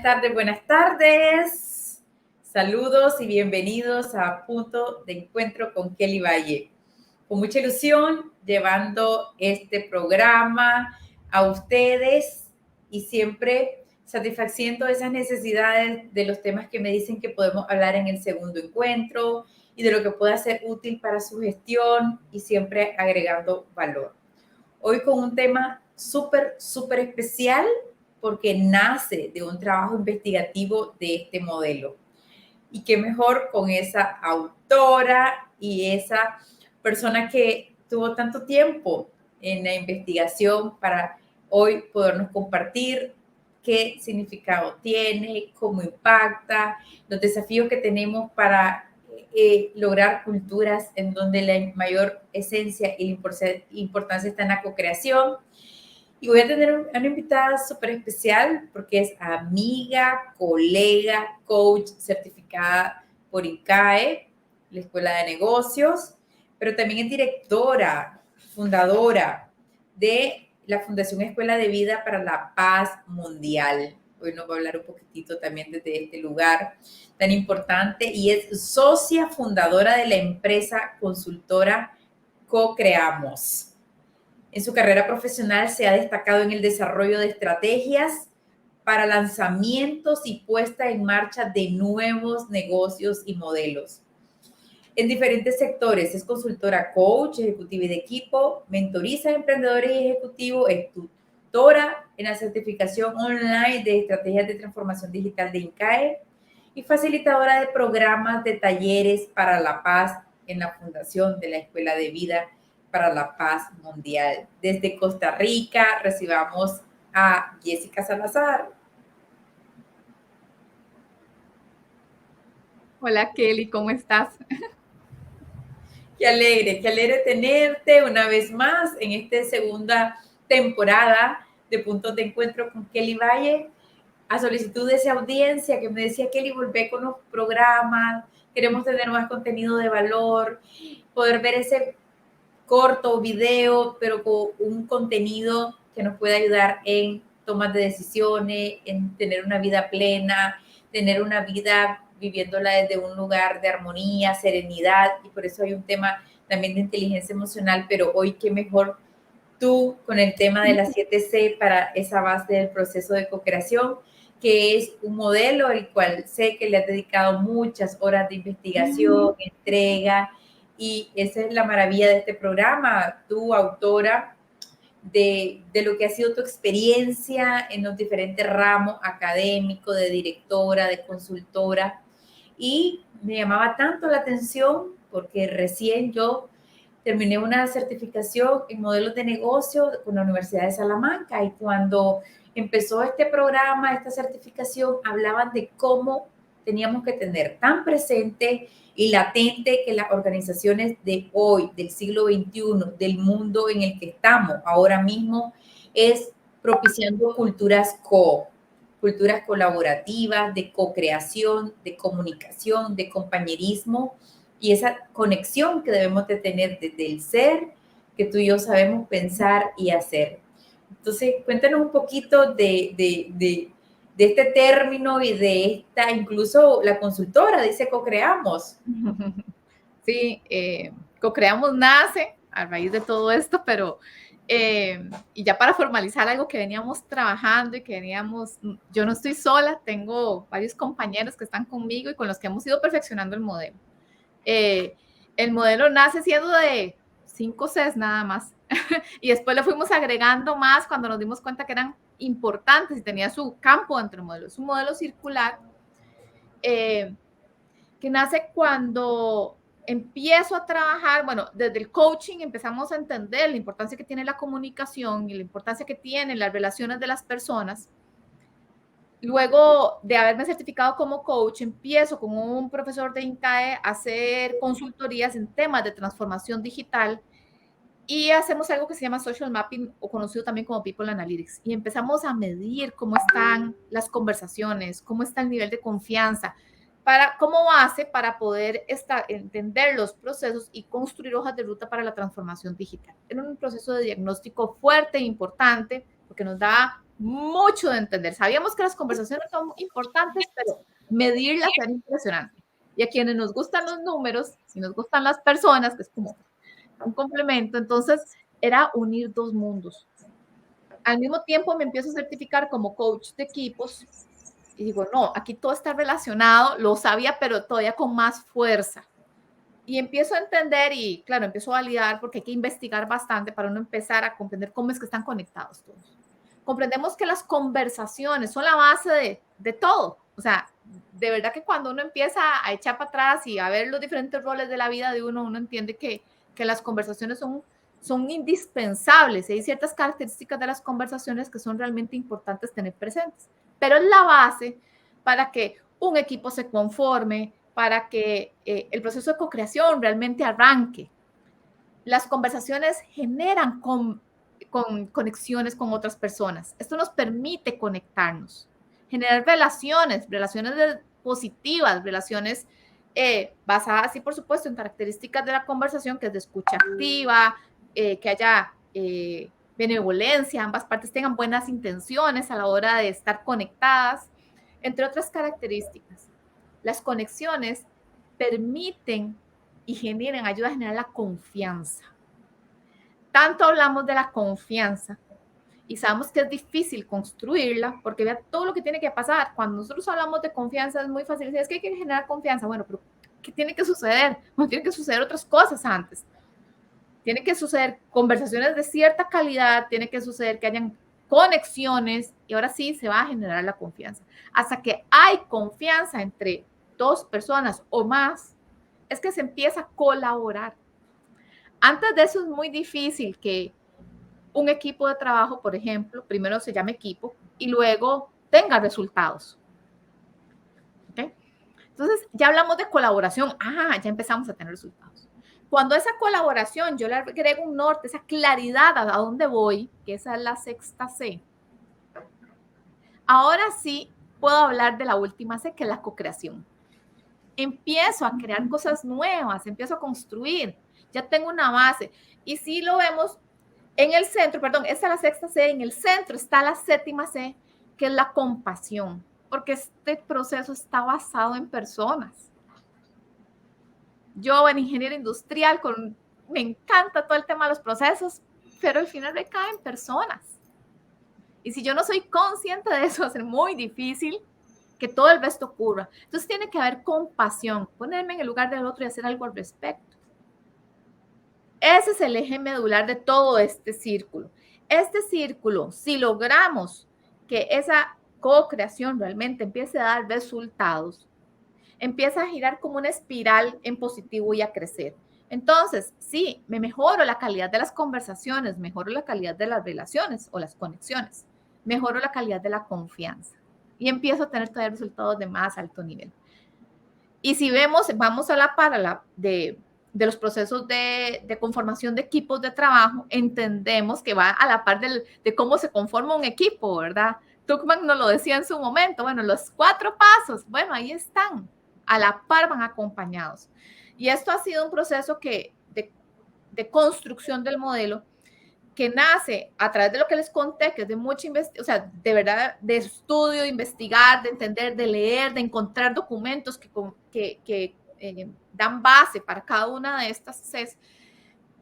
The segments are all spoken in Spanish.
tardes, buenas tardes. Saludos y bienvenidos a Punto de Encuentro con Kelly Valle. Con mucha ilusión, llevando este programa a ustedes y siempre satisfaciendo esas necesidades de los temas que me dicen que podemos hablar en el segundo encuentro y de lo que pueda ser útil para su gestión y siempre agregando valor. Hoy con un tema súper especial porque nace de un trabajo investigativo de este modelo. Y qué mejor con esa autora y esa persona que tuvo tanto tiempo en la investigación para hoy podernos compartir qué significado tiene, cómo impacta, los desafíos que tenemos para lograr culturas en donde la mayor esencia y la importancia está en la co-creación. Y voy a tener una invitada súper especial porque es amiga, colega, coach certificada por INCAE, la Escuela de Negocios, pero también es directora, fundadora de la Fundación Escuela de Vida para la Paz Mundial. Hoy nos va a hablar un poquitito también desde este lugar tan importante y es socia fundadora de la empresa consultora Co-Creamos. En su carrera profesional se ha destacado en el desarrollo de estrategias para lanzamientos y puesta en marcha de nuevos negocios y modelos. En diferentes sectores, es consultora coach, ejecutiva y de equipo, mentoriza a emprendedores y ejecutivos, es tutora en la certificación online de estrategias de transformación digital de INCAE y facilitadora de programas de talleres para la paz en la Fundación de la Escuela de Vida para la Paz Mundial. Desde Costa Rica recibamos a Jessica Salazar. Hola Kelly, ¿cómo estás? Qué alegre tenerte una vez más en esta segunda temporada de Puntos de Encuentro con Kelly Valle. A solicitud de esa audiencia que me decía, Kelly, volvé con los programas, queremos tener más contenido de valor, poder ver ese corto video, pero con un contenido que nos pueda ayudar en tomas de decisiones, en tener una vida plena, tener una vida viviéndola desde un lugar de armonía, serenidad, y por eso hay un tema también de inteligencia emocional, pero hoy qué mejor tú con el tema de las 7C para esa base del proceso de co-creación, que es un modelo el cual sé que le has dedicado muchas horas de investigación, entrega, y esa es la maravilla de este programa, tú, autora de lo que ha sido tu experiencia en los diferentes ramos académicos, de directora, de consultora, y me llamaba tanto la atención porque recién yo terminé una certificación en modelos de negocio con la Universidad de Salamanca y cuando empezó este programa, esta certificación, hablaban de cómo teníamos que tener tan presente y latente que las organizaciones de hoy, del siglo XXI, del mundo en el que estamos ahora mismo, es propiciando culturas colaborativas, de co-creación, de comunicación, de compañerismo y esa conexión que debemos de tener desde el ser, que tú y yo sabemos pensar y hacer. Entonces, cuéntanos un poquito de este término y de esta, incluso la consultora dice co-creamos. Sí, Co-Creamos nace a raíz de todo esto, pero y ya para formalizar algo que veníamos trabajando y que veníamos, yo no estoy sola, tengo varios compañeros que están conmigo y con los que hemos ido perfeccionando el modelo. El modelo nace siendo de 5 Cs nada más y después le fuimos agregando más cuando nos dimos cuenta que eran importantes y tenía su campo dentro del modelo. Es un modelo circular que nace cuando empiezo a trabajar, bueno, desde el coaching empezamos a entender la importancia que tiene la comunicación y la importancia que tienen las relaciones de las personas. Luego de haberme certificado como coach, empiezo con un profesor de INCAE a hacer consultorías en temas de transformación digital y hacemos algo que se llama social mapping o conocido también como people analytics y empezamos a medir cómo están las conversaciones, cómo está el nivel de confianza, como base para poder entender los procesos y construir hojas de ruta para la transformación digital. Es un proceso de diagnóstico fuerte e importante porque nos da mucho de entender. Sabíamos que las conversaciones son importantes, pero medirlas era impresionante. Y a quienes nos gustan los números y nos gustan las personas, que es como un complemento, entonces era unir dos mundos. Al mismo tiempo me empiezo a certificar como coach de equipos y digo, no, aquí todo está relacionado, lo sabía, pero todavía con más fuerza. Y empiezo a entender y, claro, empiezo a validar porque hay que investigar bastante para uno empezar a comprender cómo es que están conectados todos. Comprendemos que las conversaciones son la base de todo. O sea, de verdad que cuando uno empieza a echar para atrás y a ver los diferentes roles de la vida de uno, uno entiende que las conversaciones son indispensables. Hay ciertas características de las conversaciones que son realmente importantes tener presentes. Pero es la base para que un equipo se conforme, para que el proceso de co-creación realmente arranque. Las conversaciones generan conexiones con otras personas. Esto nos permite conectarnos, generar relaciones positivas, relaciones basadas, sí, por supuesto, en características de la conversación, que es de escucha activa, que haya benevolencia, ambas partes tengan buenas intenciones a la hora de estar conectadas, entre otras características. Las conexiones permiten y generan, ayuda a generar la confianza. Tanto hablamos de la confianza y sabemos que es difícil construirla porque vea todo lo que tiene que pasar. Cuando nosotros hablamos de confianza es muy fácil decir, es que hay que generar confianza. Bueno, pero ¿qué tiene que suceder? Bueno, tiene que suceder otras cosas antes. Tiene que suceder conversaciones de cierta calidad, tiene que suceder que hayan conexiones y ahora sí se va a generar la confianza. Hasta que hay confianza entre dos personas o más, es que se empieza a colaborar. Antes de eso es muy difícil que un equipo de trabajo, por ejemplo, primero se llame equipo y luego tenga resultados. ¿Okay? Entonces, ya hablamos de colaboración. Ya empezamos a tener resultados. Cuando esa colaboración, yo le agrego un norte, esa claridad a dónde voy, que esa es la sexta C. Ahora sí puedo hablar de la última C, que es la co-creación. Empiezo a crear cosas nuevas, empiezo a construir, ya tengo una base. Y si lo vemos en el centro, perdón, esa es la sexta C, en el centro está la séptima C, que es la compasión, porque este proceso está basado en personas. Yo en ingeniería industrial, me encanta todo el tema de los procesos, pero al final recae en personas. Y si yo no soy consciente de eso, va a ser muy difícil que todo el resto ocurra. Entonces tiene que haber compasión, ponerme en el lugar del otro y hacer algo al respecto. Ese es el eje medular de todo este círculo. Este círculo, si logramos que esa co-creación realmente empiece a dar resultados, empieza a girar como una espiral en positivo y a crecer. Entonces, sí, me mejoro la calidad de las conversaciones, mejoro la calidad de las relaciones o las conexiones, mejoro la calidad de la confianza y empiezo a tener todavía resultados de más alto nivel. Y si vemos, vamos a la par de los procesos de conformación de equipos de trabajo, entendemos que va a la par de cómo se conforma un equipo, ¿verdad? Tuckman nos lo decía en su momento, bueno, los 4 pasos, bueno, ahí están, a la par van acompañados. Y esto ha sido un proceso de construcción del modelo que nace a través de lo que les conté, que es de mucha investigación, o sea, de verdad, de estudio, de investigar, de entender, de leer, de encontrar documentos que dan base para cada una de estas CES,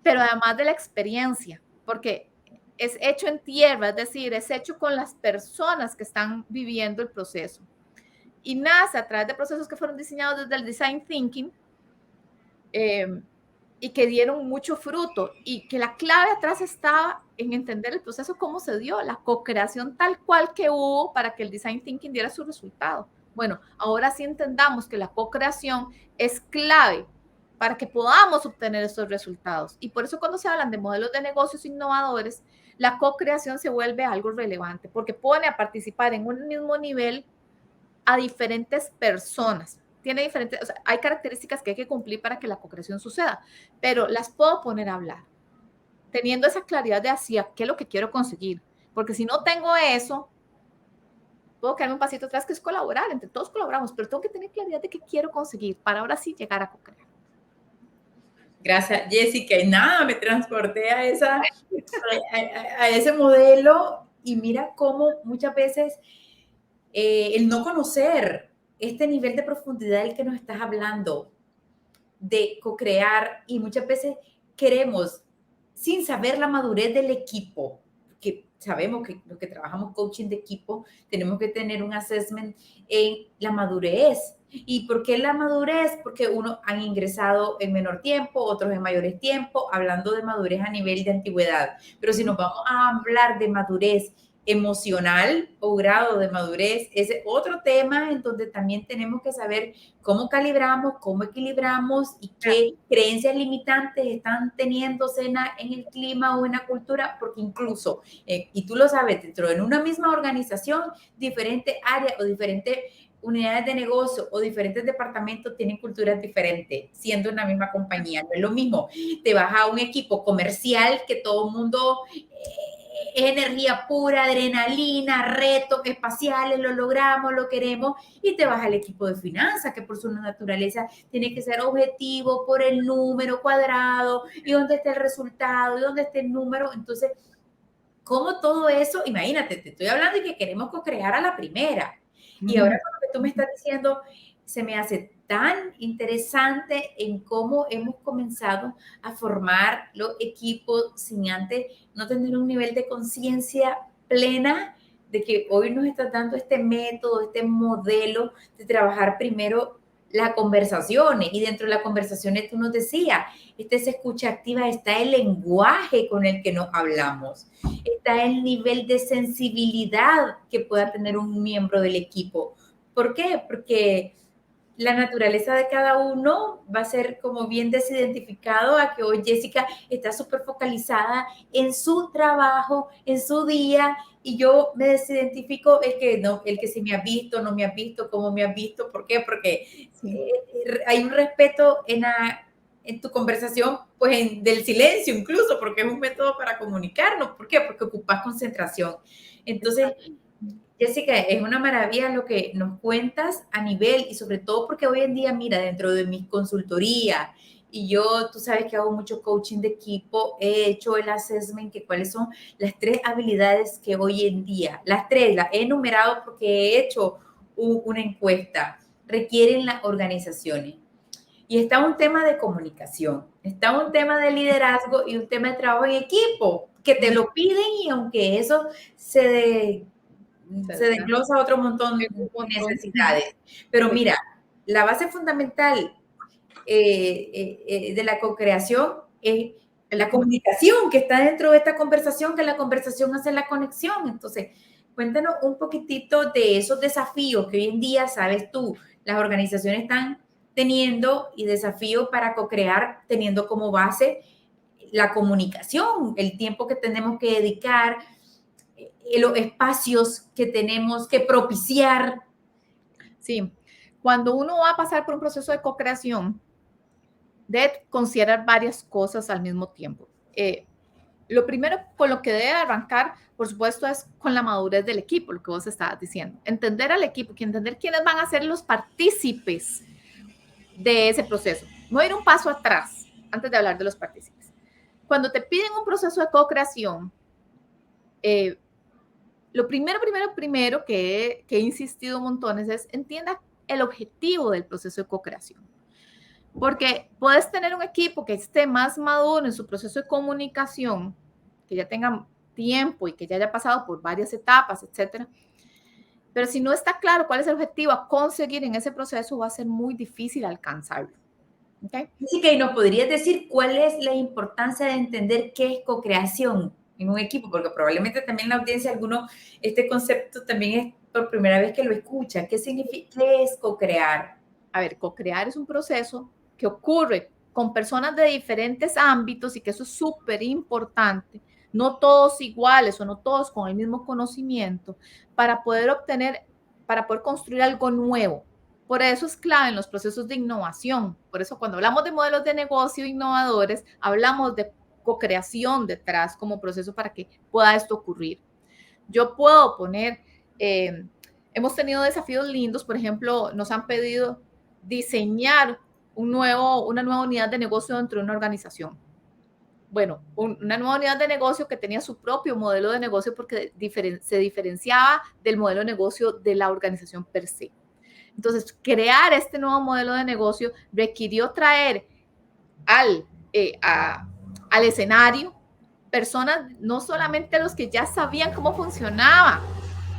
pero además de la experiencia, porque es hecho en tierra, es decir, es hecho con las personas que están viviendo el proceso. Y nace a través de procesos que fueron diseñados desde el Design Thinking, y que dieron mucho fruto y que la clave atrás estaba en entender el proceso, cómo se dio, la co-creación tal cual que hubo para que el Design Thinking diera su resultado. Bueno, ahora sí entendamos que la co-creación es clave para que podamos obtener estos resultados. Y por eso cuando se hablan de modelos de negocios innovadores, la co-creación se vuelve algo relevante porque pone a participar en un mismo nivel a diferentes personas. Tiene diferentes, o sea, hay características que hay que cumplir para que la co-creación suceda, pero las puedo poner a hablar, teniendo esa claridad de hacia qué es lo que quiero conseguir, porque si no tengo eso, puedo quedarme un pasito atrás, que es colaborar, entre todos colaboramos, pero tengo que tener claridad de qué quiero conseguir para ahora sí llegar a co-crear. Gracias, Jessica. Y nada, me transporté a ese modelo Y mira cómo muchas veces el no conocer este nivel de profundidad del que nos estás hablando, de co-crear, y muchas veces queremos, sin saber la madurez del equipo, que sabemos que los que trabajamos coaching de equipo tenemos que tener un assessment en la madurez. ¿Y por qué la madurez? Porque unos han ingresado en menor tiempo, otros en mayores tiempos, hablando de madurez a nivel de antigüedad. Pero si nos vamos a hablar de madurez emocional o grado de madurez, ese es otro tema en donde también tenemos que saber cómo calibramos, cómo equilibramos y qué creencias limitantes están teniéndose en el clima o en la cultura, porque incluso, y tú lo sabes, dentro de una misma organización, diferentes áreas o diferentes unidades de negocio o diferentes departamentos tienen culturas diferentes, siendo en la misma compañía. No es lo mismo, te vas a un equipo comercial que todo el mundo es energía pura, adrenalina, retos espaciales, lo logramos, lo queremos, y te vas al equipo de finanzas, que por su naturaleza tiene que ser objetivo por el número cuadrado, y dónde está el resultado, y dónde está el número. Entonces, ¿cómo todo eso? Imagínate, te estoy hablando de que queremos co-crear a la primera. Y ahora con lo que tú me estás diciendo, se me hace tan interesante en cómo hemos comenzado a formar los equipos sin antes no tener un nivel de conciencia plena de que hoy nos estás dando este método, este modelo de trabajar primero las conversaciones, y dentro de las conversaciones tú nos decías, se escucha activa, está el lenguaje con el que nos hablamos, está el nivel de sensibilidad que pueda tener un miembro del equipo. ¿Por qué? Porque la naturaleza de cada uno va a ser como bien desidentificado a que hoy Jessica está súper focalizada en su trabajo, en su día, y yo me desidentifico el que no, el que si me ha visto, no me ha visto, cómo me ha visto. ¿Por qué? Porque hay un respeto en tu conversación, pues del silencio incluso, porque es un método para comunicarnos. ¿Por qué? Porque ocupas concentración. Entonces, Jessica, es una maravilla lo que nos cuentas a nivel, y sobre todo porque hoy en día, mira, dentro de mi consultoría, y yo, tú sabes que hago mucho coaching de equipo, he hecho el assessment, que cuáles son las 3 habilidades que hoy en día, las 3, las he enumerado porque he hecho una encuesta, requieren las organizaciones. Y está un tema de comunicación, está un tema de liderazgo y un tema de trabajo en equipo, que te lo piden, y aunque eso se desglosa otro montón de necesidades. Pero mira, la base fundamental de la co-creación es la comunicación que está dentro de esta conversación, que la conversación hace la conexión. Entonces, cuéntanos un poquitito de esos desafíos que hoy en día, sabes tú, las organizaciones están teniendo, y desafíos para co-crear teniendo como base la comunicación, el tiempo que tenemos que dedicar, los espacios que tenemos que propiciar. Sí, cuando uno va a pasar por un proceso de co-creación, debe considerar varias cosas al mismo tiempo. Lo primero con lo que debe arrancar, por supuesto, es con la madurez del equipo, lo que vos estabas diciendo. Entender al equipo, que entender quiénes van a ser los partícipes de ese proceso. Voy a ir un paso atrás antes de hablar de los partícipes. Cuando te piden un proceso de co-creación, lo primero que he insistido montones es entienda el objetivo del proceso de co-creación. Porque puedes tener un equipo que esté más maduro en su proceso de comunicación, que ya tenga tiempo y que ya haya pasado por varias etapas, etcétera. Pero si no está claro cuál es el objetivo a conseguir en ese proceso, va a ser muy difícil alcanzarlo. ¿Okay? Así que nos podrías decir cuál es la importancia de entender qué es co-creación en un equipo, porque probablemente también la audiencia, alguno, este concepto también es por primera vez que lo escucha. ¿Qué significa, qué es co-crear? A ver, co-crear es un proceso que ocurre con personas de diferentes ámbitos, y que eso es súper importante, no todos iguales o no todos con el mismo conocimiento, para poder construir algo nuevo. Por eso es clave en los procesos de innovación. Por eso cuando hablamos de modelos de negocio innovadores, hablamos de co-creación detrás como proceso para que pueda esto ocurrir. Yo puedo poner, hemos tenido desafíos lindos, por ejemplo, nos han pedido diseñar una nueva unidad de negocio dentro de una organización. bueno, una nueva unidad de negocio que tenía su propio modelo de negocio porque se diferenciaba del modelo de negocio de la organización per se. Entonces, crear este nuevo modelo de negocio requirió traer al escenario personas, no solamente los que ya sabían cómo funcionaba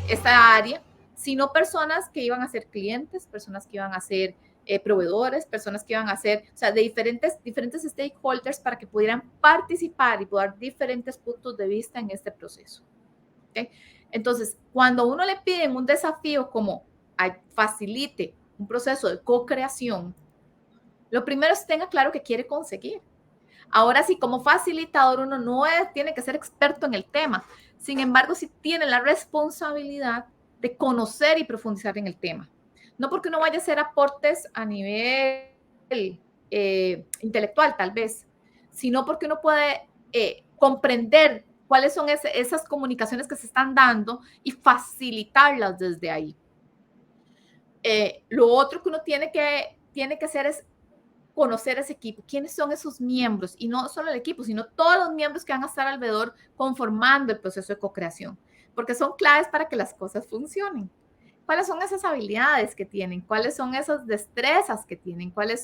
esta área, sino personas que iban a ser clientes, personas que iban a ser proveedores, personas que iban a ser, o sea, de diferentes stakeholders para que pudieran participar y dar diferentes puntos de vista en este proceso. ¿Okay? Entonces, cuando uno le piden un desafío como facilite un proceso de co-creación, lo primero es que tenga claro que quiere conseguir. Ahora sí, como facilitador, uno no tiene que ser experto en el tema. Sin embargo, sí tiene la responsabilidad de conocer y profundizar en el tema. No porque uno vaya a hacer aportes a nivel intelectual, tal vez, sino porque uno puede comprender cuáles son esas comunicaciones que se están dando y facilitarlas desde ahí. Lo otro que uno tiene que hacer es conocer ese equipo, quiénes son esos miembros, y no solo el equipo, sino todos los miembros que van a estar alrededor conformando el proceso de co-creación, porque son claves para que las cosas funcionen. ¿Cuáles son esas habilidades que tienen? ¿Cuáles son esas destrezas que tienen? ¿Cuál ha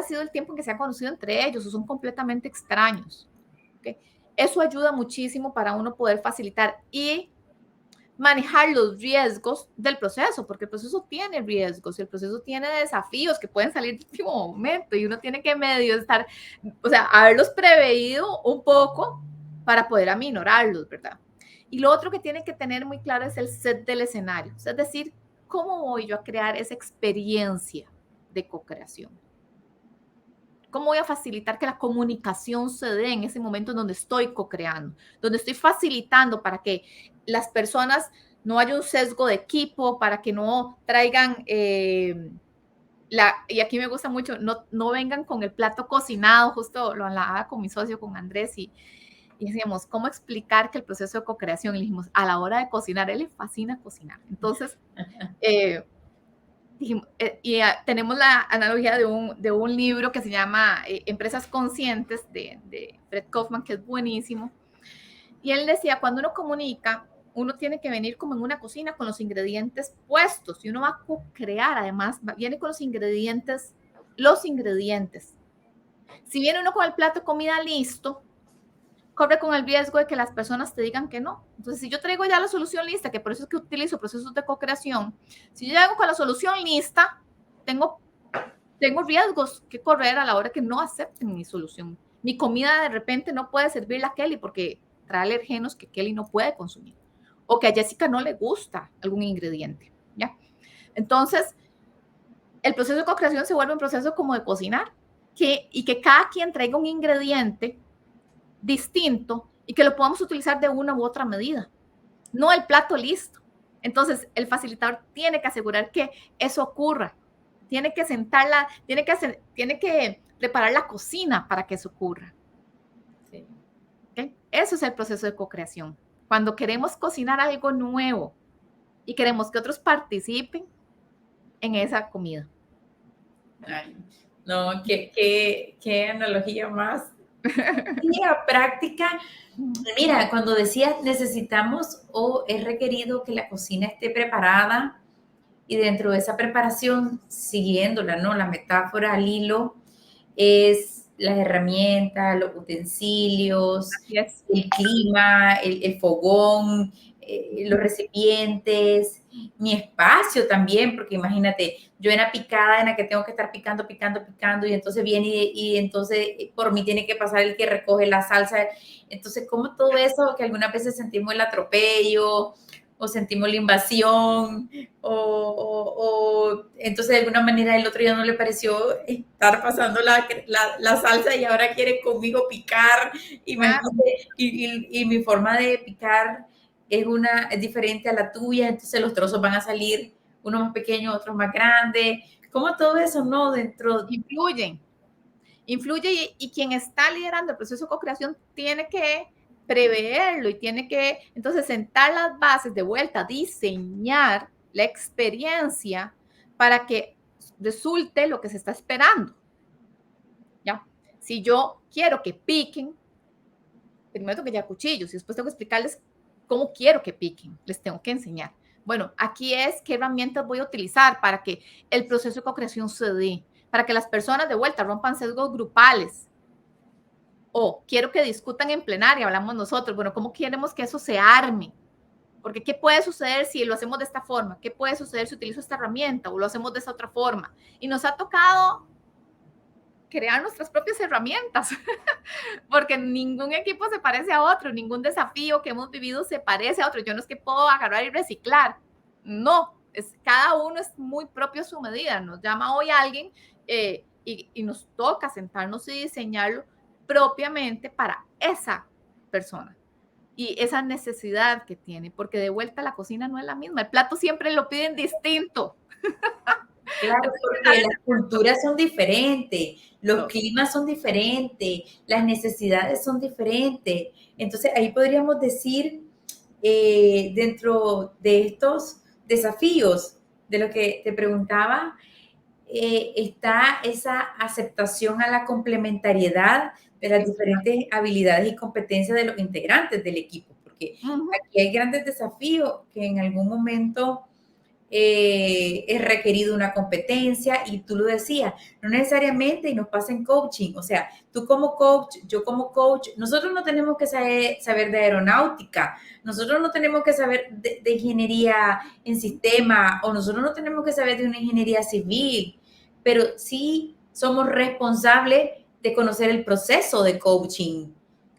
sido el tiempo en que se han conocido entre ellos o son completamente extraños? ¿Okay? Eso ayuda muchísimo para uno poder facilitar y manejar los riesgos del proceso, porque el proceso tiene riesgos, el proceso tiene desafíos que pueden salir en el último momento y uno tiene que medio estar, o sea, haberlos preveído un poco para poder aminorarlos, ¿verdad? Y lo otro que tiene que tener muy claro es el set del escenario, es decir, ¿cómo voy yo a crear esa experiencia de co-creación? ¿Cómo voy a facilitar que la comunicación se dé en ese momento en donde estoy co-creando, donde estoy facilitando para que las personas no haya un sesgo de equipo, para que no traigan, y aquí me gusta mucho, no vengan con el plato cocinado, justo lo hablaba con mi socio, con Andrés, y decíamos, ¿cómo explicar que el proceso de co-creación? Y le dijimos, a la hora de cocinar, a él le fascina cocinar. Entonces, tenemos la analogía de un libro que se llama Empresas Conscientes de Fred Kaufman, que es buenísimo. Y él decía, cuando uno comunica, uno tiene que venir como en una cocina con los ingredientes puestos y uno va a co-crear, además, viene con los ingredientes. Si viene uno con el plato de comida listo, corre con el riesgo de que las personas te digan que no. Entonces, si yo traigo ya la solución lista, que por eso es que utilizo procesos de co-creación, si yo llego con la solución lista, tengo riesgos que correr a la hora que no acepten mi solución. Mi comida de repente no puede servirle a Kelly porque trae alergenos que Kelly no puede consumir. O que a Jessica no le gusta algún ingrediente. ¿Ya? Entonces, el proceso de co-creación se vuelve un proceso como de cocinar y que cada quien traiga un ingrediente distinto y que lo podamos utilizar de una u otra medida, no el plato listo. Entonces, el facilitador tiene que asegurar que eso ocurra, tiene que sentarla, tiene que preparar la cocina para que eso ocurra. Sí. ¿Okay? Eso es el proceso de co-creación. Cuando queremos cocinar algo nuevo y queremos que otros participen en esa comida. Ay, no, qué analogía más práctica. Mira, cuando decías necesitamos o es requerido que la cocina esté preparada y dentro de esa preparación, siguiéndola, ¿no? La metáfora al hilo es las herramientas, los utensilios, el clima, el fogón, los recipientes, mi espacio también, porque imagínate, yo en la picada en la que tengo que estar picando, y entonces viene y entonces por mí tiene que pasar el que recoge la salsa. Entonces, como todo eso, que algunas veces sentimos el atropello, o sentimos la invasión, o entonces de alguna manera el otro ya no le pareció estar pasando la salsa y ahora quiere conmigo picar, y mi forma de picar es diferente a la tuya, entonces los trozos van a salir, unos más pequeños, otros más grandes, como todo eso, ¿no? Influye y quien está liderando el proceso de co-creación tiene que preverlo y tiene que, entonces, sentar las bases de vuelta, diseñar la experiencia para que resulte lo que se está esperando. ¿Ya? Si yo quiero que piquen, primero tengo que llevar cuchillos y después tengo que explicarles cómo quiero que piquen. Les tengo que enseñar. Bueno, aquí es qué herramientas voy a utilizar para que el proceso de co-creación se dé, para que las personas de vuelta rompan sesgos grupales. O quiero que discutan en plenaria, hablamos nosotros. Bueno, ¿cómo queremos que eso se arme? Porque ¿qué puede suceder si lo hacemos de esta forma? ¿Qué puede suceder si utilizo esta herramienta o lo hacemos de esta otra forma? Y nos ha tocado crear nuestras propias herramientas, porque ningún equipo se parece a otro, ningún desafío que hemos vivido se parece a otro. Yo no es que puedo agarrar y reciclar, no, cada uno es muy propio a su medida. Nos llama hoy alguien y nos toca sentarnos y diseñarlo propiamente para esa persona y esa necesidad que tiene, porque de vuelta la cocina no es la misma, el plato siempre lo piden distinto. Claro, porque las culturas son diferentes, los climas son diferentes, las necesidades son diferentes. Entonces, ahí podríamos decir, dentro de estos desafíos, de lo que te preguntaba, está esa aceptación a la complementariedad de las diferentes habilidades y competencias de los integrantes del equipo, porque aquí hay grandes desafíos que en algún momento es requerido una competencia y tú lo decías, no necesariamente y nos pasa en coaching, o sea, tú como coach, yo como coach, nosotros no tenemos que saber de aeronáutica, nosotros no tenemos que saber de ingeniería en sistema o nosotros no tenemos que saber de una ingeniería civil, pero sí somos responsables de conocer el proceso de coaching.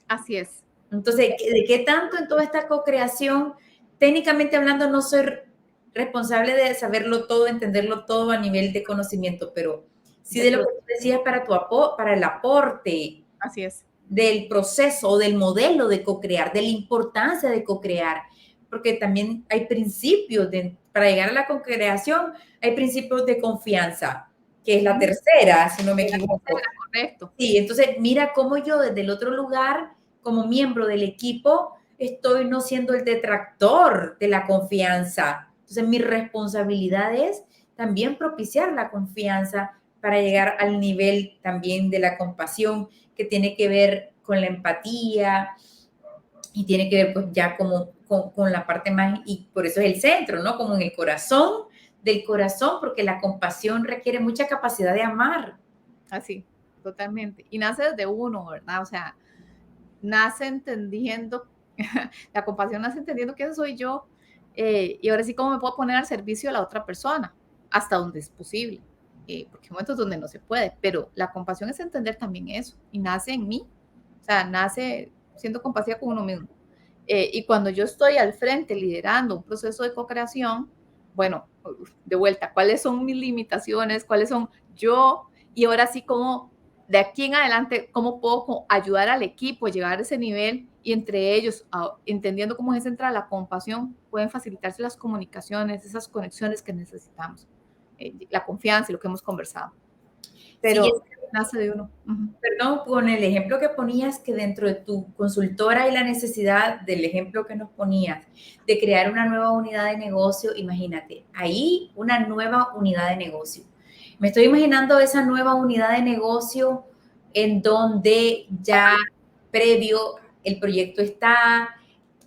Así es. Entonces, ¿de qué tanto en toda esta co-creación, técnicamente hablando, no soy responsable de saberlo todo, entenderlo todo a nivel de conocimiento, pero sí de lo que tú decías para el aporte. Así es. Del proceso o del modelo de co-crear, de la importancia de co-crear, porque también hay principios para llegar a la co-creación, hay principios de confianza, que es la tercera, si no me equivoco. Correcto. Sí, entonces mira cómo yo desde el otro lugar, como miembro del equipo, estoy no siendo el detractor de la confianza. Entonces mi responsabilidad es también propiciar la confianza para llegar al nivel también de la compasión, que tiene que ver con la empatía y tiene que ver pues ya como con la parte más, y por eso es el centro, ¿no? Como en el corazón del corazón, porque la compasión requiere mucha capacidad de amar. Así, totalmente. Y nace desde uno, ¿verdad? O sea, nace entendiendo, la compasión nace entendiendo quién soy yo y ahora sí cómo me puedo poner al servicio de la otra persona, hasta donde es posible, porque hay momentos donde no se puede, pero la compasión es entender también eso y nace en mí, o sea, nace siendo compasiva con uno mismo. Y cuando yo estoy al frente liderando un proceso de co-creación, bueno, de vuelta, ¿cuáles son mis limitaciones? ¿Cuáles son yo? Y ahora sí, cómo de aquí en adelante, cómo puedo ayudar al equipo a llegar a ese nivel y entre ellos, entendiendo cómo es central la compasión, pueden facilitarse las comunicaciones, esas conexiones que necesitamos, la confianza y lo que hemos conversado. Pero sí, nace de uno. Perdón, con el ejemplo que ponías, que dentro de tu consultora hay la necesidad del ejemplo que nos ponías, de crear una nueva unidad de negocio, imagínate, ahí una nueva unidad de negocio. Me estoy imaginando esa nueva unidad de negocio en donde ya previo el proyecto está,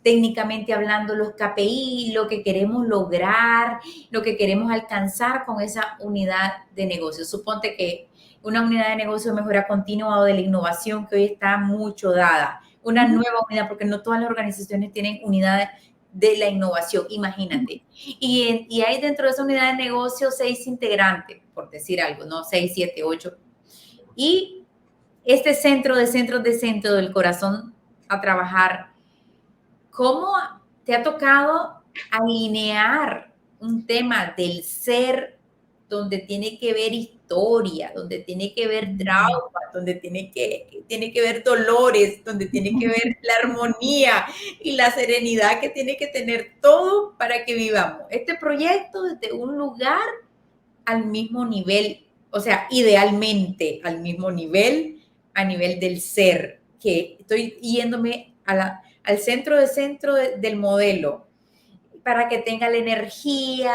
técnicamente hablando los KPI, lo que queremos lograr, lo que queremos alcanzar con esa unidad de negocio. Suponte que una unidad de negocio de mejora continua o de la innovación que hoy está mucho dada, una nueva unidad, porque no todas las organizaciones tienen unidades de la innovación, imagínate. Y hay dentro de esa unidad de negocio 6 integrantes, por decir algo, ¿no? 6, 7, 8. Y este centro de centros de centro del corazón a trabajar, ¿cómo te ha tocado alinear un tema del ser donde tiene que ver historia, donde tiene que ver trauma, donde tiene que ver dolores, donde tiene que ver la armonía y la serenidad que tiene que tener todo para que vivamos este proyecto desde un lugar al mismo nivel, o sea, idealmente al mismo nivel, a nivel del ser, que estoy yéndome al centro del modelo para que tenga la energía,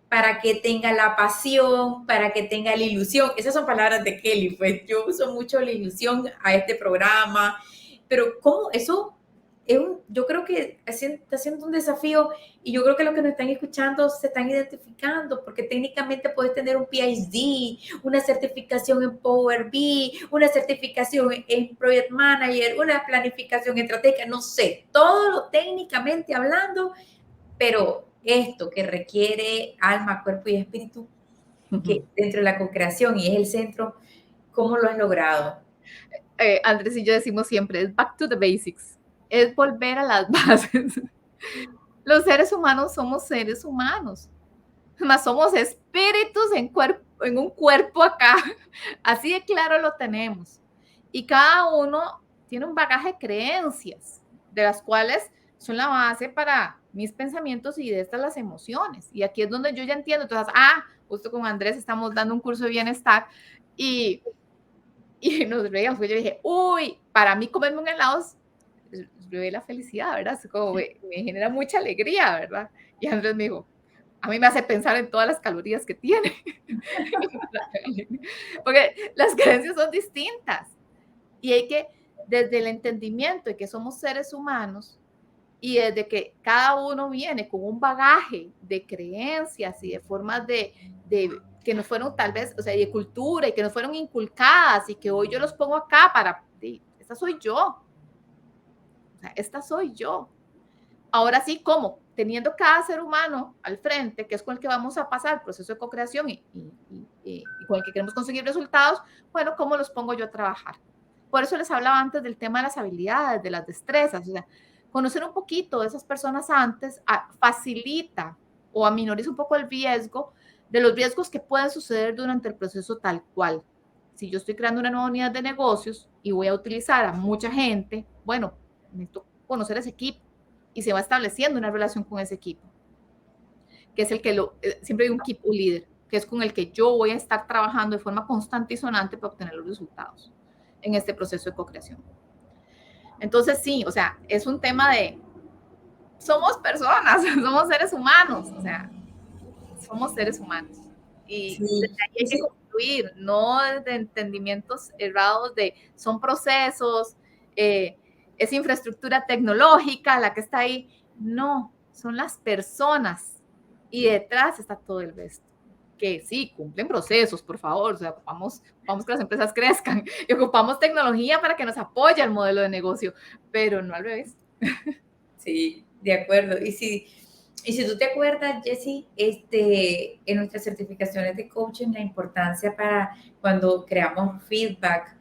para que tenga la pasión, para que tenga la ilusión. Esas son palabras de Kelly, pues yo uso mucho la ilusión a este programa, pero ¿cómo eso? Yo creo que está siendo un desafío y yo creo que los que nos están escuchando se están identificando porque técnicamente puedes tener un PhD, una certificación en Power BI, una certificación en Project Manager, una planificación estratégica, no sé, todo lo técnicamente hablando, pero esto que requiere alma, cuerpo y espíritu, que dentro de la co-creación y es el centro, ¿cómo lo has logrado? Andrés y yo decimos siempre, es back to the basics, es volver a las bases. Los seres humanos somos seres humanos, más somos espíritus en un cuerpo acá, así de claro lo tenemos. Y cada uno tiene un bagaje de creencias, de las cuales son la base para mis pensamientos y de estas las emociones. Y aquí es donde yo ya entiendo, entonces, justo con Andrés estamos dando un curso de bienestar y nos reíamos, porque yo dije, uy, para mí comerme un helado es la felicidad, ¿verdad? Es como me genera mucha alegría, ¿verdad? Y Andrés me dijo, a mí me hace pensar en todas las calorías que tiene. Porque las creencias son distintas. Y hay que, desde el entendimiento de que somos seres humanos y desde que cada uno viene con un bagaje de creencias y de formas de que nos fueron tal vez, o sea, de cultura y que nos fueron inculcadas y que hoy yo los pongo acá para, esta soy yo. O sea, esta soy yo. Ahora sí, ¿cómo? Teniendo cada ser humano al frente, que es con el que vamos a pasar el proceso de co-creación y con el que queremos conseguir resultados, bueno, ¿cómo los pongo yo a trabajar? Por eso les hablaba antes del tema de las habilidades, de las destrezas. O sea, conocer un poquito de esas personas antes facilita o aminoriza un poco el riesgo de los riesgos que pueden suceder durante el proceso tal cual. Si yo estoy creando una nueva unidad de negocios y voy a utilizar a mucha gente, bueno, necesito conocer ese equipo y se va estableciendo una relación con ese equipo, que es el que siempre hay un equipo líder, que es con el que yo voy a estar trabajando de forma constante y sonante para obtener los resultados en este proceso de co-creación. Entonces sí, o sea, es un tema de somos personas, somos seres humanos, o sea, somos seres humanos. Y desde ahí hay que construir, no de entendimientos errados de son procesos, es infraestructura tecnológica la que está ahí. No, son las personas y detrás está todo el resto. Que sí, cumplen procesos, por favor, o sea, ocupamos que las empresas crezcan y ocupamos tecnología para que nos apoye el modelo de negocio, pero no al revés. Sí, de acuerdo. Y si tú te acuerdas, Jessie, en nuestras certificaciones de coaching, la importancia para cuando creamos feedback,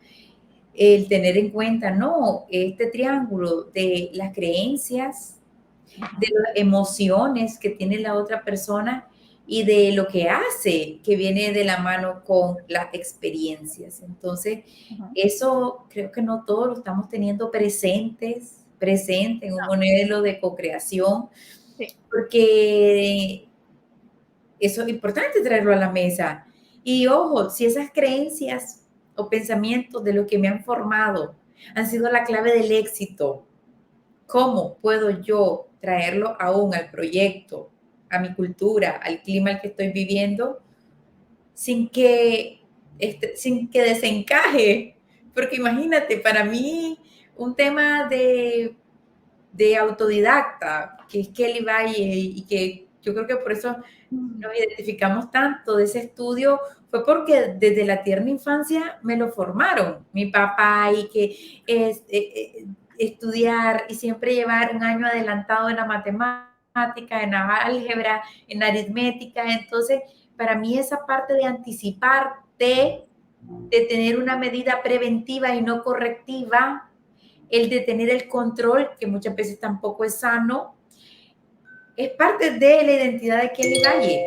el tener en cuenta, no, este triángulo de las creencias, de las emociones que tiene la otra persona y de lo que hace, que viene de la mano con las experiencias. Entonces, eso creo que no todos lo estamos teniendo presente en un modelo de co-creación, porque eso es importante traerlo a la mesa. Y ojo, si esas creencias o pensamientos de lo que me han formado han sido la clave del éxito, ¿cómo puedo yo traerlo aún al proyecto, a mi cultura, al clima al que estoy viviendo, sin que desencaje? Porque imagínate, para mí, un tema de autodidacta, que es Kelly Valle, y que yo creo que por eso nos identificamos tanto de ese estudio, fue porque desde la tierna infancia me lo formaron. Mi papá, y que es estudiar y siempre llevar un año adelantado en la matemática, en la álgebra, en la aritmética. Entonces, para mí esa parte de anticiparte, de tener una medida preventiva y no correctiva, el de tener el control, que muchas veces tampoco es sano, es parte de la identidad de Kelly Valle.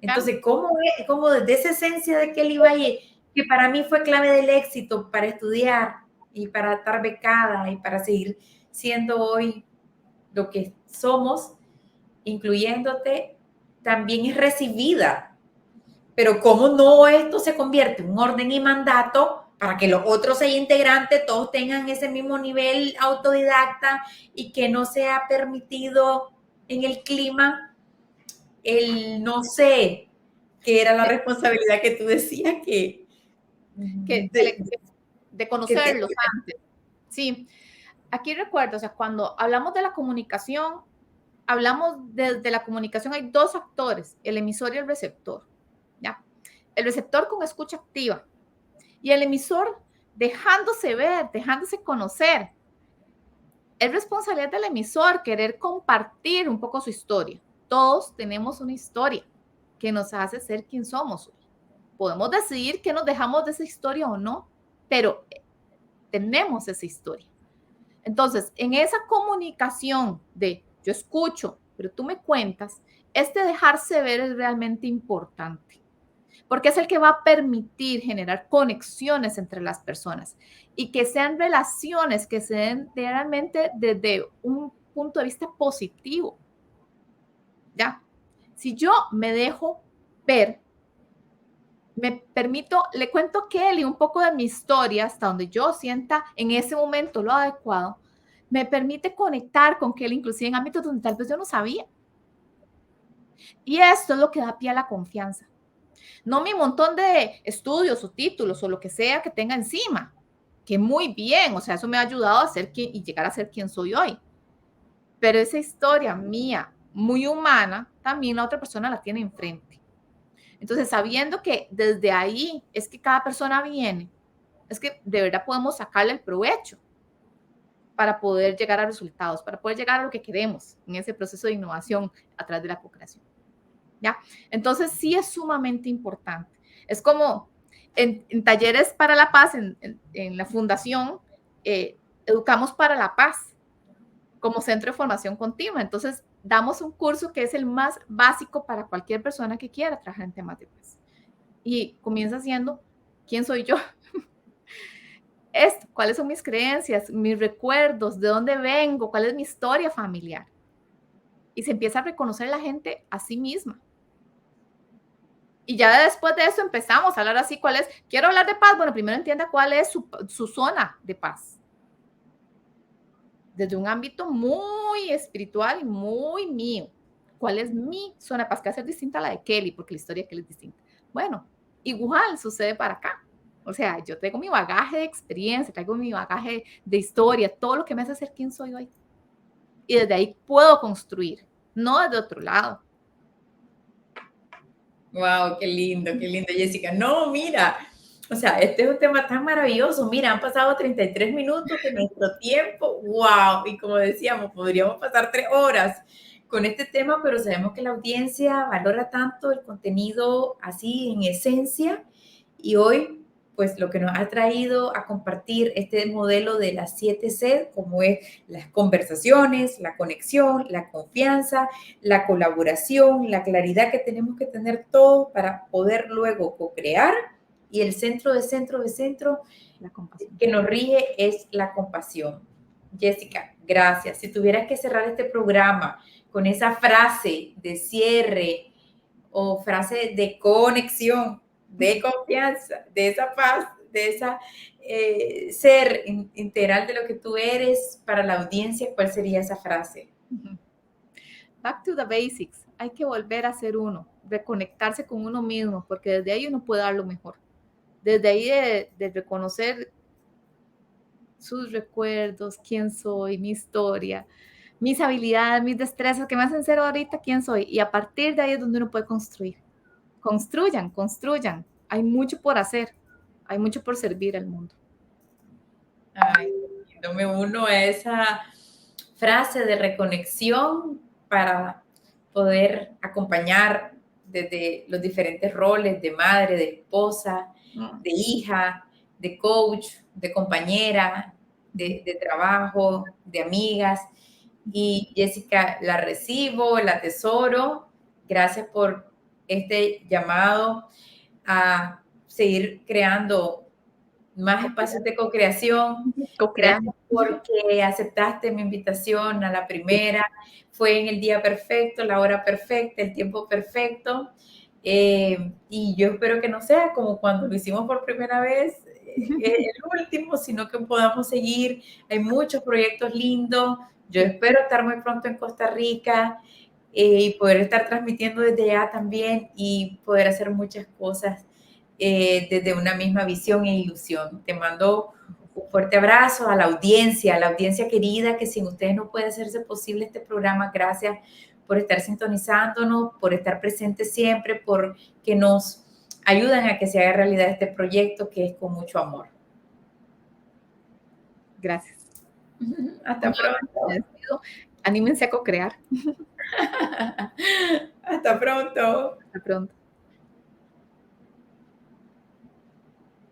Entonces, ¿cómo desde esa esencia de Kelly Valle, que para mí fue clave del éxito para estudiar y para estar becada y para seguir siendo hoy lo que somos, incluyéndote, también es recibida? Pero ¿cómo no esto se convierte en un orden y mandato para que los otros 6 integrantes todos tengan ese mismo nivel autodidacta y que no sea permitido en el clima el no sé, que era la responsabilidad que tú decías de conocerlos antes. Sí, aquí recuerdo, o sea, cuando hablamos de la comunicación, hablamos de la comunicación, hay dos actores, el emisor y el receptor, ¿ya? El receptor con escucha activa y el emisor dejándose ver, dejándose conocer. Es responsabilidad del emisor querer compartir un poco su historia. Todos tenemos una historia que nos hace ser quien somos hoy. Podemos decidir que nos dejamos de esa historia o no, pero tenemos esa historia. Entonces, en esa comunicación de yo escucho, pero tú me cuentas, este dejarse ver es realmente importante, porque es el que va a permitir generar conexiones entre las personas y que sean relaciones que se den realmente desde un punto de vista positivo. ¿Ya? Si yo me dejo ver, me permito, le cuento a Kelly un poco de mi historia hasta donde yo sienta en ese momento lo adecuado, me permite conectar con Kelly inclusive en ámbitos donde tal vez yo no sabía. Y esto es lo que da pie a la confianza. No mi montón de estudios o títulos o lo que sea que tenga encima, que muy bien, o sea, eso me ha ayudado a ser quien y llegar a ser quien soy hoy. Pero esa historia mía, muy humana, también la otra persona la tiene enfrente. Entonces, sabiendo que desde ahí es que cada persona viene, es que de verdad podemos sacarle el provecho para poder llegar a resultados, para poder llegar a lo que queremos en ese proceso de innovación a través de la co-creación. ¿Ya? Entonces, sí es sumamente importante. Es como en talleres para la paz, en la fundación, educamos para la paz como centro de formación continua. Entonces, damos un curso que es el más básico para cualquier persona que quiera trabajar en temas de paz. Y comienza siendo, ¿quién soy yo? Esto, ¿cuáles son mis creencias, mis recuerdos, de dónde vengo, cuál es mi historia familiar? Y se empieza a reconocer la gente a sí misma. Y ya después de eso empezamos a hablar así, ¿cuál es? Quiero hablar de paz. Bueno, primero entienda cuál es su zona de paz. Desde un ámbito muy espiritual y muy mío. ¿Cuál es mi zona de paz? Que va a ser distinta a la de Kelly, porque la historia de Kelly es distinta. Bueno, igual sucede para acá. O sea, yo traigo mi bagaje de experiencia, traigo mi bagaje de historia, todo lo que me hace ser quien soy hoy. Y desde ahí puedo construir, no desde otro lado. Wow, qué lindo, Jessica. No, mira, o sea, este es un tema tan maravilloso. Mira, han pasado 33 minutos de nuestro tiempo. Wow, y como decíamos, podríamos pasar 3 horas con este tema, pero sabemos que la audiencia valora tanto el contenido así en esencia y hoy pues lo que nos ha traído a compartir este modelo de las 7C, como es las conversaciones, la conexión, la confianza, la colaboración, la claridad que tenemos que tener todos para poder luego co-crear y el centro La compasión. que nos rige es la compasión. Jessica, gracias. Si tuvieras que cerrar este programa con esa frase de cierre o frase de conexión, de confianza, de esa paz, de esa ser integral de lo que tú eres para la audiencia, ¿cuál sería esa frase? Back to the basics. Hay que volver a ser uno, reconectarse con uno mismo, porque desde ahí uno puede dar lo mejor. Desde ahí de reconocer sus recuerdos, quién soy, mi historia, mis habilidades, mis destrezas que me hacen ser ahorita quién soy. Y a partir de ahí es donde uno puede construir. Construyan, construyan. Hay mucho por hacer, hay mucho por servir al mundo. Ay, no me uno a esa frase de reconexión para poder acompañar desde los diferentes roles de madre, de esposa, de hija, de coach, de compañera, de trabajo, de amigas. Y Jessica, la recibo, la atesoro. Gracias por este llamado a seguir creando más espacios de co-creación. Gracias porque aceptaste mi invitación a la primera. Fue en el día perfecto, la hora perfecta, el tiempo perfecto. Y yo espero que no sea como cuando lo hicimos por primera vez, el último, sino que podamos seguir. Hay muchos proyectos lindos. Yo espero estar muy pronto en Costa Rica. y poder estar transmitiendo desde allá también y poder hacer muchas cosas desde una misma visión e ilusión. Te mando un fuerte abrazo a la audiencia querida, que sin ustedes no puede hacerse posible este programa. Gracias por estar sintonizándonos, por estar presentes siempre, por que nos ayudan a que se haga realidad este proyecto que es con mucho amor. Gracias. Hasta pronto. Anímense a co-crear. Hasta pronto. Hasta pronto.